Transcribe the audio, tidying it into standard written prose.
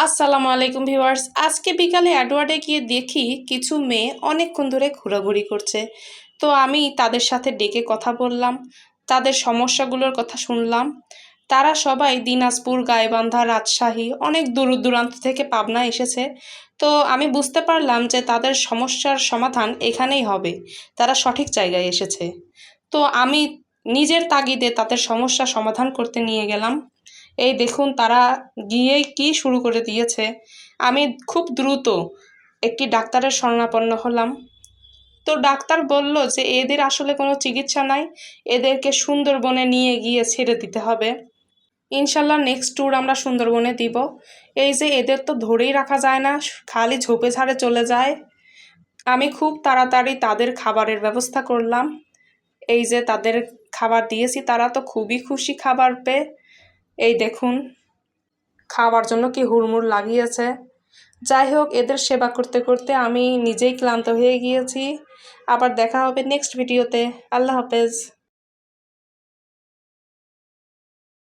আসসালামু আলাইকুম ভিউয়ার্স। আজকে বিকালে অ্যাডওয়ার্ডে গিয়ে দেখি কিছু মেয়ে অনেকক্ষণ ধরে ঘোরাঘুরি করছে। তো আমি তাদের সাথে ডেকে কথা বললাম, তাদের সমস্যাগুলোর কথা শুনলাম। তারা সবাই দিনাজপুর, গাইবান্ধা, রাজশাহী অনেক দূর দূরান্ত থেকে পাবনা এসেছে। তো আমি বুঝতে পারলাম যে তাদের সমস্যার সমাধান এখানেই হবে, তারা সঠিক জায়গায় এসেছে। তো আমি নিজের তাগিদে তাদের সমস্যা সমাধান করতে নিয়ে গেলাম। এই দেখুন তারা গিয়েই কি শুরু করে দিয়েছে। আমি খুব দ্রুত একটি ডাক্তারের শরণাপন্ন হলাম। তো ডাক্তার বলল যে এদের আসলে কোনো চিকিৎসা নাই, এদেরকে সুন্দরবনে নিয়ে গিয়ে ছেড়ে দিতে হবে। ইনশাল্লাহ নেক্সট ট্যুর আমরা সুন্দরবনে দিব। এই যে এদের তো ধরেই রাখা যায় না, খালি ঝোপে ঝাড়ে চলে যায়। আমি খুব তাড়াতাড়ি তাদের খাবারের ব্যবস্থা করলাম। এই যে তাদের খাবার দিয়েছি, তারা তো খুবই খুশি খাবার পেয়ে। এই দেখুন খাওয়ার জন্য কি হুড়মুড় লাগিয়েছে। যাই হোক, এদের সেবা করতে করতে আমি নিজেই ক্লান্ত হয়ে গিয়েছি। আবার দেখা হবে নেক্সট ভিডিওতে। আল্লাহ হাফেজ।